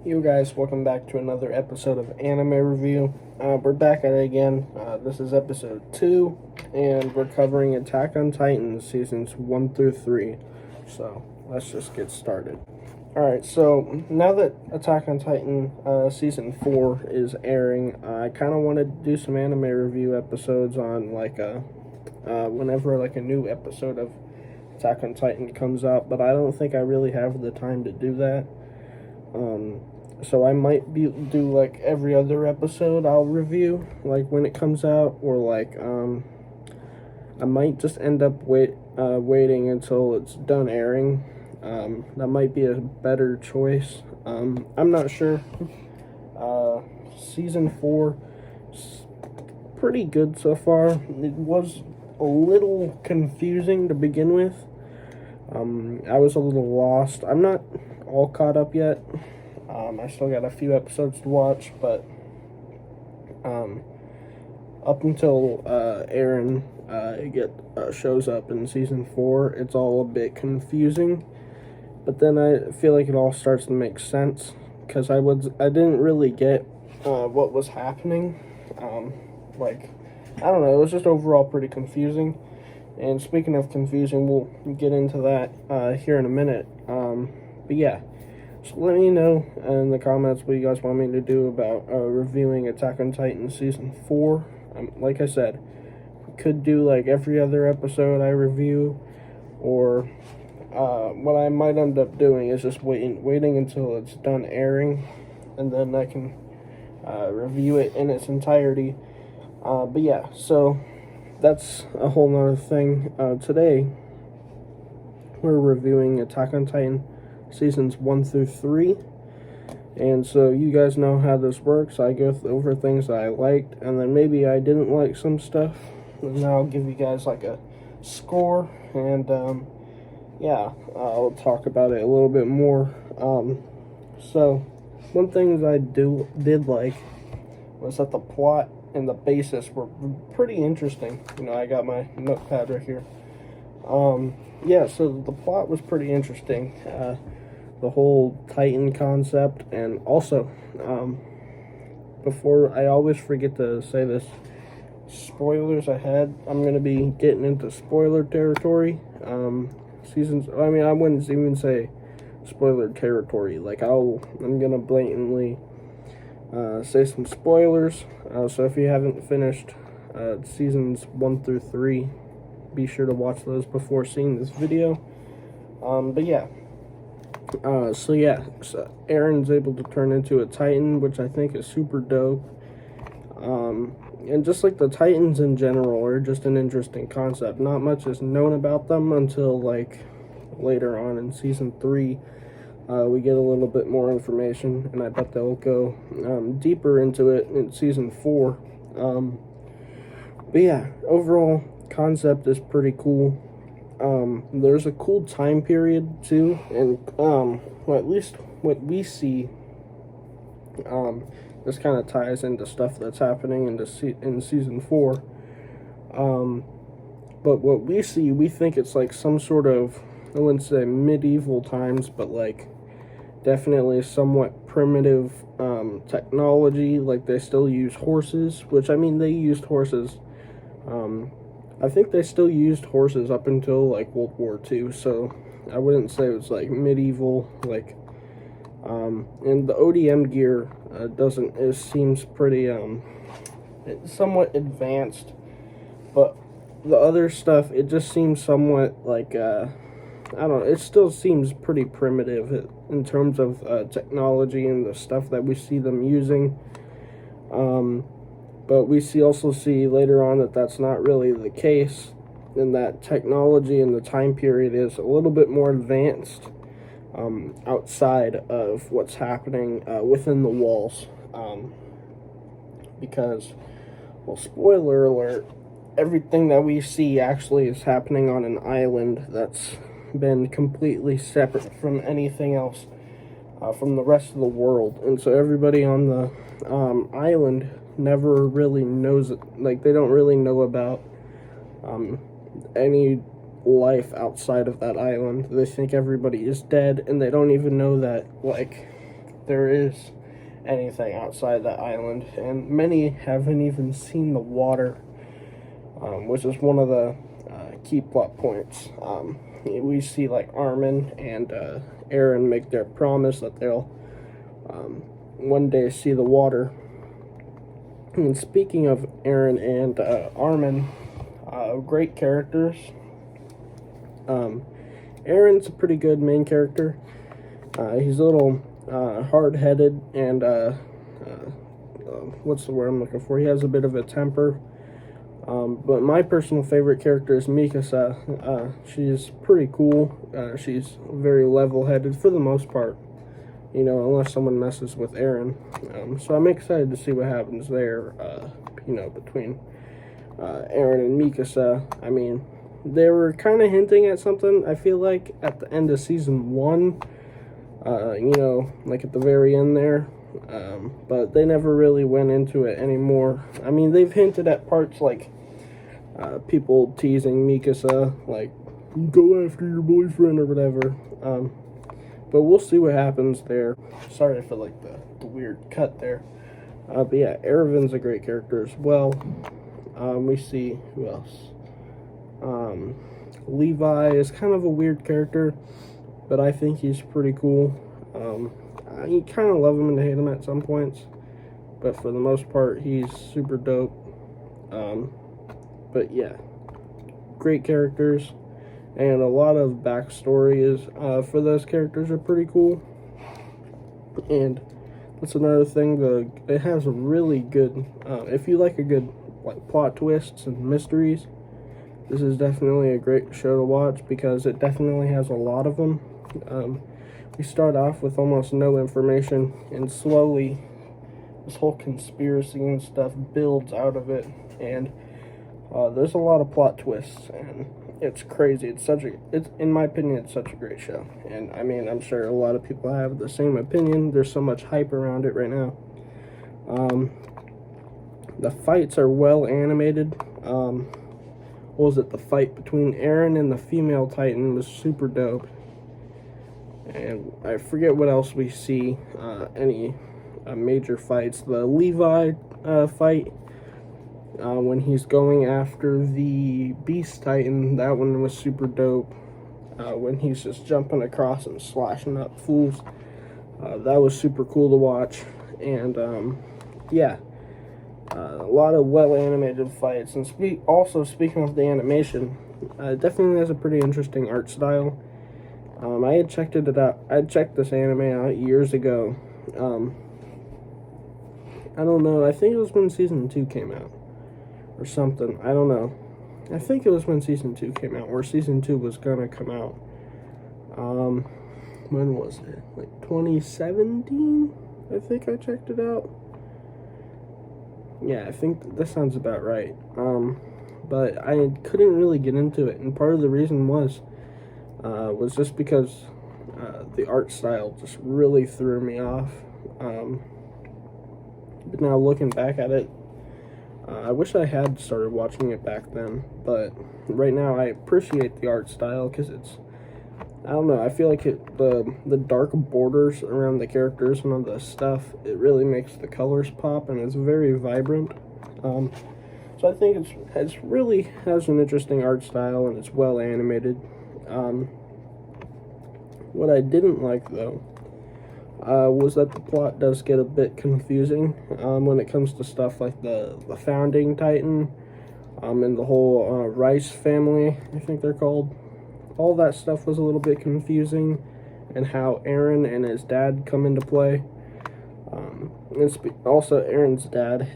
You guys, welcome back to another episode of Anime Review. We're back at it again. This is episode 2, and we're covering Attack on Titan seasons 1 through 3. So, let's just get started. Alright, so now that Attack on Titan season 4 is airing, I kind of want to do some anime review episodes on whenever a new episode of Attack on Titan comes out, but I don't think I really have the time to do that. So I might do every other episode I'll review when it comes out, or I might just end up waiting until it's done airing. That might be a better choice. I'm not sure. Season 4 is pretty good so far. It was a little confusing to begin with. I was a little lost. I'm not all caught up yet. I still got a few episodes to watch, but up until Eren shows up in season 4, it's all a bit confusing. But then I feel like it all starts to make sense, because I didn't really get what was happening. I don't know, it was just overall pretty confusing. And speaking of confusing, we'll get into that here in a minute. But yeah. So let me know in the comments what you guys want me to do about reviewing Attack on Titan Season 4. Like I said, we could do every other episode I review, or what I might end up doing is just waiting until it's done airing, and then I can review it in its entirety. But yeah, so that's a whole nother thing. Today, we're reviewing Attack on Titan Seasons 1 through 3, and so you guys know how this works. I go over things that I liked, and then maybe I didn't like some stuff, and then I'll give you guys a score, and I'll talk about it a little bit more. So one thing that I did like was that the plot and the basis were pretty interesting. I got my notepad right here. So the plot was pretty interesting. The whole Titan concept, and also, before I always forget to say this, spoilers ahead. I'm going to be getting into spoiler territory. I wouldn't even say spoiler territory. I'm going to blatantly say some spoilers. So if you haven't finished seasons 1 through 3, be sure to watch those before seeing this video. So Eren's able to turn into a Titan, which I think is super dope. And just the Titans in general are just an interesting concept. Not much is known about them until later on in season 3. We get a little bit more information, and I bet they'll go deeper into it in season 4. But yeah, overall concept is pretty cool. There's a cool time period too, and at least what we see, this kind of ties into stuff that's happening in season 4. But what we see, we think it's some sort of, I wouldn't say medieval times, but definitely somewhat primitive technology. They still use horses, which they used horses. I think they still used horses up until World War II, so I wouldn't say it was medieval. And the ODM gear it seems pretty somewhat advanced, but the other stuff, it just seems somewhat I don't know, it still seems pretty primitive in terms of technology and the stuff that we see them using. But we also see later on that that's not really the case, and that technology in the time period is a little bit more advanced outside of what's happening within the walls. Because, well, spoiler alert, everything that we see actually is happening on an island that's been completely separate from anything else, from the rest of the world. And so everybody on the island never really knows it. They don't really know about any life outside of that island. They think everybody is dead, and they don't even know that there is anything outside that island, and many haven't even seen the water, which is one of the key plot points. We see like Armin and Eren make their promise that they'll one day see the water. And speaking of Eren and Armin, great characters. Eren's a pretty good main character. He's a little hard-headed and what's the word I'm looking for? He has a bit of a temper. But my personal favorite character is Mikasa. She's pretty cool. She's very level-headed for the most part, you know, unless someone messes with Eren. So I'm excited to see what happens there, you know, between Eren and Mikasa. I mean, they were kind of hinting at something, I feel like, at the end of season 1, you know, like at the very end there. But they never really went into it anymore. I mean, they've hinted at parts like people teasing Mikasa, like, go after your boyfriend or whatever. But we'll see what happens there. Sorry for like the weird cut there. But yeah, Erevin's a great character as well. We see who else? Levi is kind of a weird character, but I think he's pretty cool. You kind of love him and hate him at some points, but for the most part, he's super dope. But yeah, great characters, and a lot of backstories for those characters are pretty cool. And that's another thing, it has a really good, if you like a good like plot twists and mysteries, this is definitely a great show to watch because it definitely has a lot of them. We start off with almost no information, and slowly this whole conspiracy and stuff builds out of it, and there's a lot of plot twists, and it's crazy. It's in my opinion, it's such a great show, and I mean, I'm sure a lot of people have the same opinion. There's so much hype around it right now. The fights are well animated. What was it? The fight between Eren and the female Titan was super dope. And I forget what else we see, any major fights. The Levi fight, when he's going after the Beast Titan, that one was super dope. When he's just jumping across and slashing up fools, that was super cool to watch. And yeah, a lot of well-animated fights. And speaking of the animation, it definitely has a pretty interesting art style. I had checked it out. I checked this anime out years ago. I don't know. I think it was when season 2 came out, or something. I don't know. I think it was when season 2 came out, or season 2 was gonna come out. When was it? Like 2017? I think I checked it out. Yeah, I think that sounds about right. But I couldn't really get into it, and part of the reason was just because the art style just really threw me off. But now looking back at it, I wish I had started watching it back then, but right now I appreciate the art style because it's, I don't know, I feel like the dark borders around the characters and all the stuff, it really makes the colors pop, and it's very vibrant. So I think it's really has an interesting art style, and it's well animated. What I didn't like, though, was that the plot does get a bit confusing when it comes to stuff like the founding Titan and the whole Rice family, I think they're called. All that stuff was a little bit confusing, and how Eren and his dad come into play. Also, Eren's dad,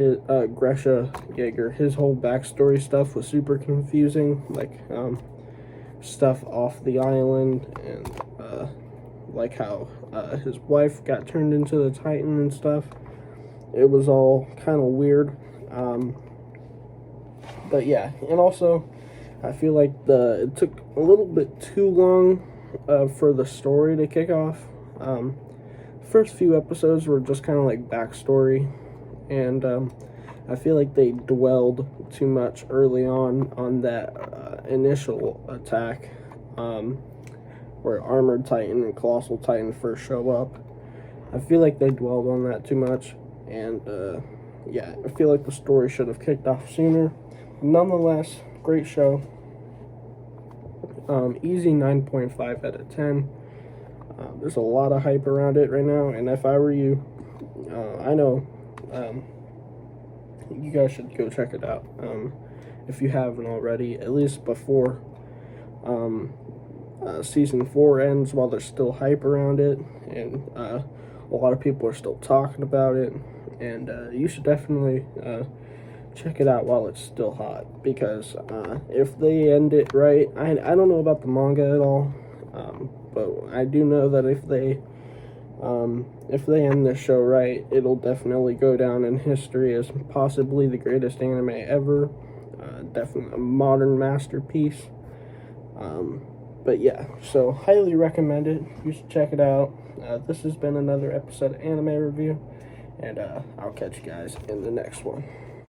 Gresha Jaeger, his whole backstory stuff was super confusing, like stuff off the island, and like how his wife got turned into the Titan and stuff. It was all kind of weird. But yeah, and also I feel like it took a little bit too long for the story to kick off. First few episodes were just kind of like backstory, and I feel like they dwelled too much early on that initial attack, where Armored Titan and Colossal Titan first show up, I feel like they dwelled on that too much, and yeah, I feel like the story should have kicked off sooner. Nonetheless, great show. Easy 9.5 out of 10. There's a lot of hype around it right now, and if I were you, I know you guys should go check it out if you haven't already, at least before season 4 ends, while there's still hype around it, and a lot of people are still talking about it, and you should definitely check it out while it's still hot, because if they end it right, I don't know about the manga at all, but I do know that if they end this show right, it'll definitely go down in history as possibly the greatest anime ever. Definitely a modern masterpiece. But yeah, so highly recommend it. You should check it out. This has been another episode of Anime Review, and I'll catch you guys in the next one.